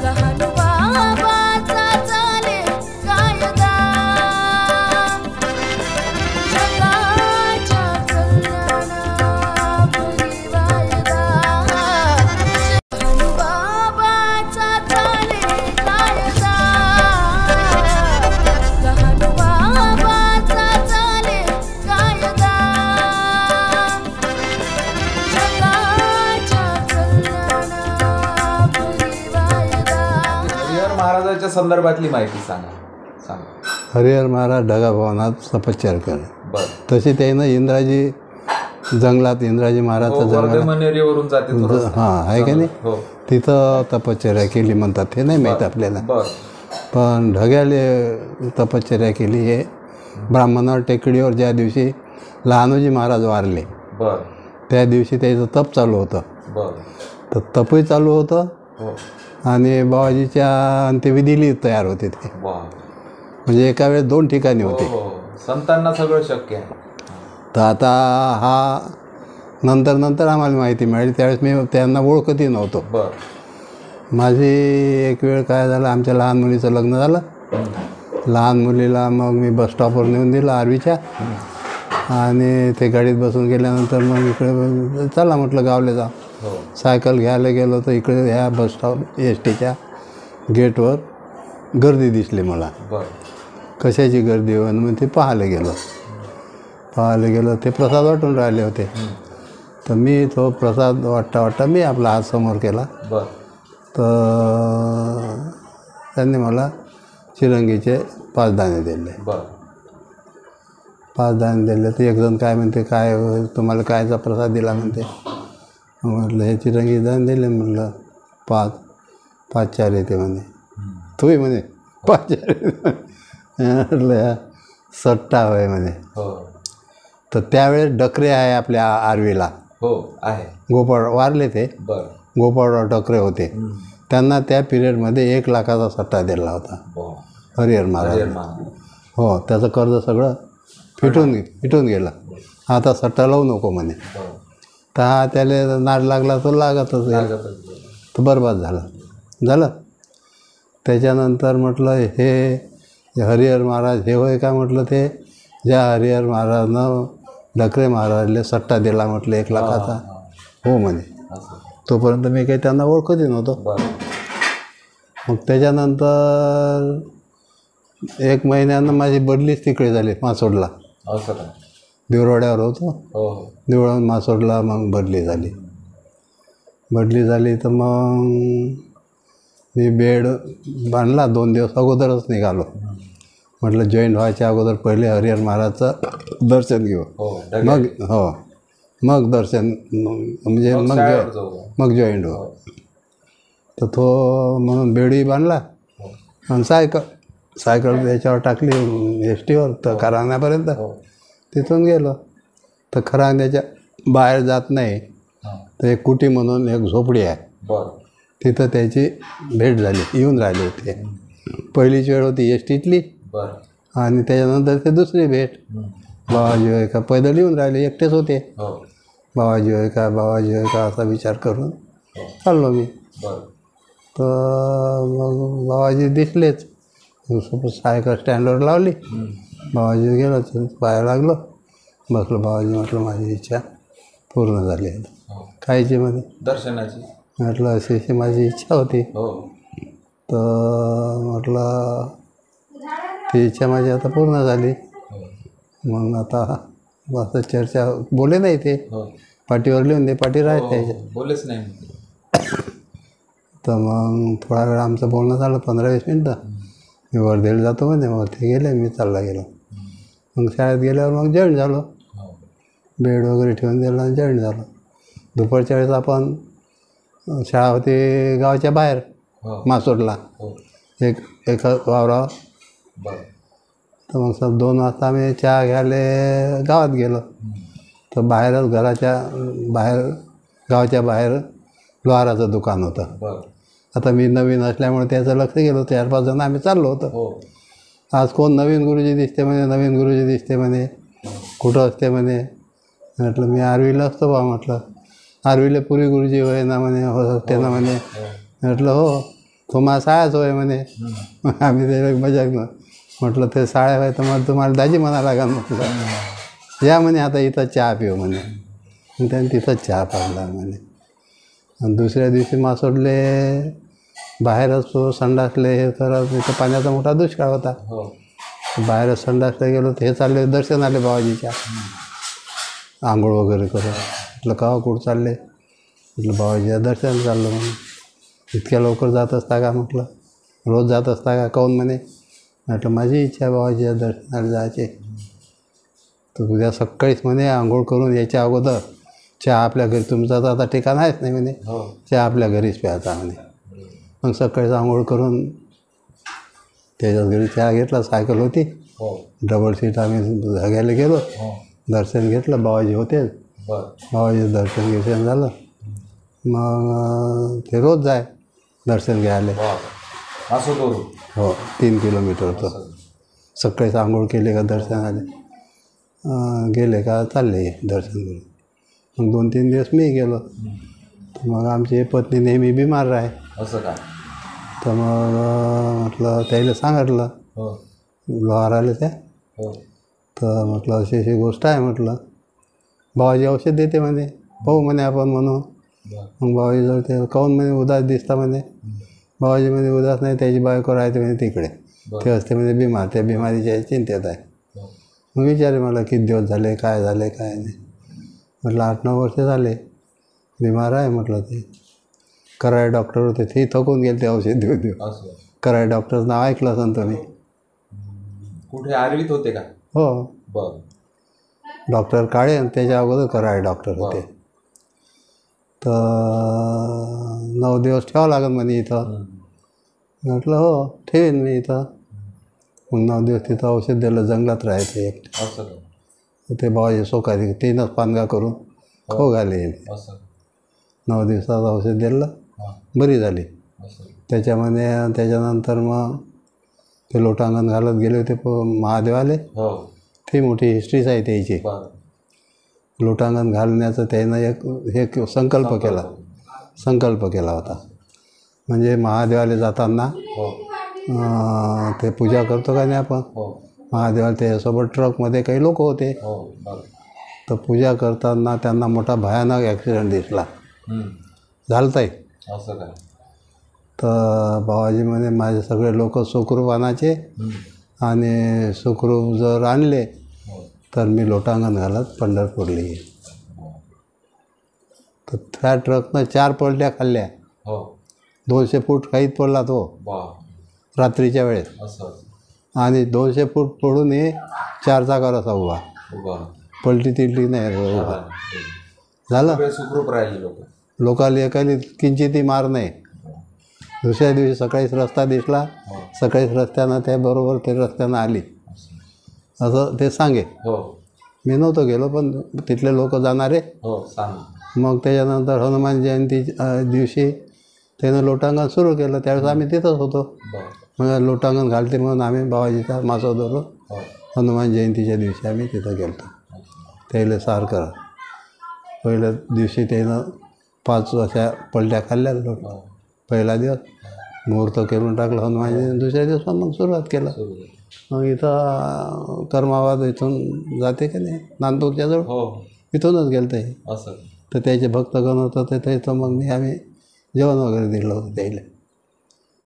लहान बाबाचा चाले कायदा जगाच्या कल्याणापुरी वायदा लहान बाबाचा चाले कायदा लहान बाबाचा चाले कायदा हरिहर महाराजांच्या संदर्भातली माहिती सांगा. हरिहर महाराज ढगाभवनात तपश्चर्या केली. बर. तशी त्यानं इंद्राजी जंगलात इंद्राजी महाराजचं जंगल वर्धमानेरीवरून जाते तो रस्ता. हां आहे का नाही, हो. तिथं तपश्चर्या केली म्हणतात. हे नाही माहीत आपल्याला. बर. पण ढग्याले तपश्चर्या केली हे ब्राह्मणावर टेकडीवर ज्या दिवशी लहानोजी महाराज वारले बर. त्या दिवशी त्याचं तप चालू होतं. बर. तर तपही चालू होतं हो. आणि बाबाजीच्या अंत्यविधीली तयार होते ते. वा. म्हणजे एका वेळेस 2 ठिकाणी होते. हो. संतांना सगळं शक्य आहे. तर आता हा नंतर आम्हाला माहिती मिळाली. त्यावेळेस मी त्यांना ओळखतही नव्हतो. बर. माझी एक वेळ काय झालं, आमच्या लहान मुलीचं लग्न झालं. लहान मुलीला मग मी बसस्टॉपवर नेऊन दिलं आर्वीच्या आणि ते गाडीत बसून गेल्यानंतर मग इकडे चला म्हटलं गावले जा. हो. सायकल घ्यायला गेलो तर इकडे ह्या बसस्टॉप एसटीच्या गेटवर गर्दी दिसली मला. बर. कशाची गर्दी हो, मग ते पाहायला गेलो ते प्रसाद वाटून राहिले होते. तर मी तो प्रसाद वाटता मी आपला हात समोर केला. बर. तर त्यांनी मला चिरंगीचे 5 दाणे दिले. बर. 5 दाणे दिले. तर एकजण काय म्हणते, काय तुम्हाला कायचा प्रसाद दिला म्हणते. म्हटलं हे चिरंगी दाणे दिले. म्हटलं 5 4 येते म्हणे. तूही म्हणे 5 4 म्हटलं सट्टा होय म्हणे. हो. तर त्यावेळेस डकरे आहे आपल्या आर्वीला. हो आहे. गोपाळ वारले ते. बर. गोपाळराव डकरे होते. त्यांना त्या पिरियडमध्ये 1 लाखाचा सट्टा दिला होता हरिहर महाराज. हो. त्याचं कर्ज सगळं फिटून गेलं. आता सट्टा लावू नको म्हणे. तर हा त्याला नाद लागला तो लागतच तर बरबाद झालं. त्याच्यानंतर म्हटलं हे हरिहर महाराज हे होय का म्हटलं. ते ज्या हरिहर महाराजनं डकरे महाराजले सट्टा दिला म्हटलं 1 लाखाचा. हो म्हणे. तोपर्यंत मी काही त्यांना ओळखतही नव्हतो. मग त्याच्यानंतर 1 महिन्यानं माझी बदलीच तिकडे झाली मासोडला. देवरवाड्यावर होतो. देवळाहून मासोडला मग बदली झाली. तर मग मी बेड बांधला. 2 दिवस अगोदरच निघालो. म्हटलं जॉईंट व्हायच्या अगोदर पहिले हरिहर महाराजचं दर्शन घेऊ. मग दर्शन म्हणजे मग जॉईंट हो. तर तो म्हणून बेडही बांधला आणि सायकल याच्यावर टाकली एसटीवर तर खरांद्यापर्यंत. तिथून गेलो तर खरांद्याच्या बाहेर जात नाही. तर एक कुटी म्हणून एक झोपडी आहे. तिथं त्याची भेट झाली. येऊन राहिली होती. पहिलीच वेळ होती एसटीतली आणि त्याच्यानंतर ते दुसरी भेट. बाबाजी होय का पैदल येऊन राहिले. एकटेच होते. बाबाजी होय का असा विचार करून चाललो मी. तर मग बाबाजी दिसलेच. सायकल स्टँडवर लावली. बाबाजी गेलो पाहायला लागलो. बसलो. बाबाजी म्हटलं माझी इच्छा पूर्ण झाली आहे. कायची म्हणे दर्शनाची. म्हटलं अशी माझी इच्छा होती. तर म्हटलं ती इच्छा माझी आता पूर्ण झाली. मग आता असं चर्चा बोले नाही ते पाठीवर लिहून दे. पाठी राहते बोलेच नाही. तर मग थोडा वेळ आमचं बोलणं झालं 15-20 मिनटं. मी वर्धेला जातो म्हणजे वरती गेले. मी चालला गेलो. मग शाळेत गेल्यावर मग जॉईन झालो. बेड वगैरे ठेवून दिला आणि जॉईन झालो. दुपारच्या वेळेस आपण शाळा होती गावाच्या बाहेर मासोडला एका वावरावर. तर मग 2 वाजता आम्ही चहा घ्यायला गावात गेलो. तर बाहेरच घराच्या बाहेर गावाच्या बाहेर लोहाराचं दुकान होतं. आता मी नवीन असल्यामुळे त्याचं लक्ष गेलो. 4-5 जण आम्ही चाललो होतो. आज कोण नवीन गुरुजी दिसते म्हणे कुठं असते म्हणे. म्हटलं मी आर्वीला असतो बा. म्हटलं आर्वीला पुरी गुरुजी होय ना म्हणे. हो असते ना म्हणे. म्हटलं हो. तो माझा साळ्याच होय म्हणे. आम्ही ते मजाक म्हटलं ते साळ्या होय तर मग तुम्हाला दाजी म्हणा लागेल म्हटलं. या म्हणे आता इथं चहा पिऊ म्हणे. मग त्याने तिथंच चहा पाडला म्हणे. आणि दुसऱ्या दिवशी मासोडले बाहेरच संडासले हे करत. इथं पाण्याचा मोठा दुष्काळ होता. बाहेरच संडासला गेलो तर हे चालले दर्शन आले बाबाजीच्या. आंघोळ वगैरे करून म्हटलं का कुठं चालले. म्हटलं बाबाजीच्या दर्शन चाललं म्हणून. इतक्या लवकर जात असता का म्हटलं. रोज जात असता का काऊन म्हणे. म्हटलं माझी इच्छा आहे बाबाजीच्या दर्शनाला जायचे. तर उद्या सकाळीच म्हणे आंघोळ करून यायच्या अगोदर चहा आपल्या घरी, तुमचा तर आता ठिकाण आहेच नाही म्हणे, चहा आपल्या घरीच प्यायचा म्हणे. मग सकाळीच आंघोळ करून त्याच्याच घरी चहा घेतला. सायकल होती, डबल सीट. आम्ही घ्यायला गेलो, दर्शन घेतलं. बाबाजी होते. बाबाजीचं दर्शन झालं. मग ते रोज जाय दर्शन घ्यायला. हो 3 किलोमीटर होतं. सकाळीच आंघोळ केले का दर्शनाले गेले का चालले दर्शन करून. मग 2-3 दिवस मी गेलो. तर मग आमची पत्नी नेहमी बिमार आहे. असं का. तर मग म्हटलं त्याला सांगितलं लोहार आले त्या. तर म्हटलं अशी अशी गोष्ट आहे म्हटलं. बाबाजी औषध देते म्हणे, पाहू म्हणे आपण म्हणून. मग बाबाजी जर ते काऊन म्हणे उदास दिसता म्हणे. बाबाजी म्हणे उदास नाही, त्याची बायको राहते म्हणे तिकडे, ते असते म्हणजे बिमार, त्या बिमारीच्या चिंतेत आहे. मग विचारे मला किती दिवस झाले, काय झाले काय नाही. म्हटलं 8-9 वर्ष झाले बिमार आहे म्हटलं. ते कराड डॉक्टर होते, ते थकून गेले ते औषध देऊ देऊ. कराड डॉक्टरचं नाव ऐकलं असेल तुम्ही. कुठे आरवीत होते का. हो डॉक्टर काळे आणि त्याच्या अगोदर कराड डॉक्टर होते. तर 9 दिवस ठेवावं लागेल म्हणे इथं. म्हटलं हो ठेवीन मी इथं. मग 9 दिवस तिथं औषध दिलं. जंगलात राहायचं एक. ते बाबाजी सोकारी 3च पानगा करून खाऊ घाले. 9 दिवसाचं औषध दिलं, बरी झाली. त्याच्यामध्ये त्याच्यानंतर मग ते लोटांगण घालत गेले होते महादेवाले. ती मोठी हिस्ट्रीच आहे त्याची. लोटांगण घालण्याचं त्यानं एक संकल्प केला होता. म्हणजे महादेवाला जाताना ते पूजा करतो का नाही आपण महादेवाला, त्याच्यासोबत ट्रकमध्ये काही लोक होते. तर पूजा करताना त्यांना मोठा भयानक ॲक्सिडेंट दिसला. झालं ताई. तर बाबाजी म्हणे माझे सगळे लोक सुखरूप आणायचे आणि सुखरूप जर आणले तर मी लोटांगण घालत पंढरपूरला येईल. तर त्या ट्रकनं 4 पलट्या खाल्ल्या. 200 फूट काहीत पडला तो रात्रीच्या वेळेस. आणि 200 फूट पडूनही 4 चाकावर असा उभा. पलटी तिलटी नाही उभा झालं. सुखरूप राहिले लोकांना एकाली किंचितही मार नाही. दुसऱ्या दिवशी सकाळीच रस्ता दिसला. सकाळीच रस्त्यानं त्याबरोबर ते रस्त्यानं आली असं ते सांगे. मी नव्हतो गेलो पण तिथले लोक जाणारे. मग त्याच्यानंतर हनुमान जयंती दिवशी त्यानं लोटांगण सुरू केलं. त्यावेळेस आम्ही तिथंच होतो. मग लोटांगण घालते म्हणून आम्ही बाबाजीचा मासो धरलो. हनुमान जयंतीच्या दिवशी आम्ही तिथं गेलो. त्याला सारखं पहिल्या दिवशी त्यानं 5 अशा पलट्या खाल्ल्या लोट. पहिला दिवस मुहूर्त करून टाकलं हनुमान जयंती. दुसऱ्या दिवस मग सुरुवात केलं. मग इथं कर्माबाद इथून जाते का नाही नांदूरच्या जवळ, इथूनच गेलं ते. तर त्याचे भक्तगण होतं ते तिथं. मग आम्ही जेवण वगैरे दिलं होतं त्याला.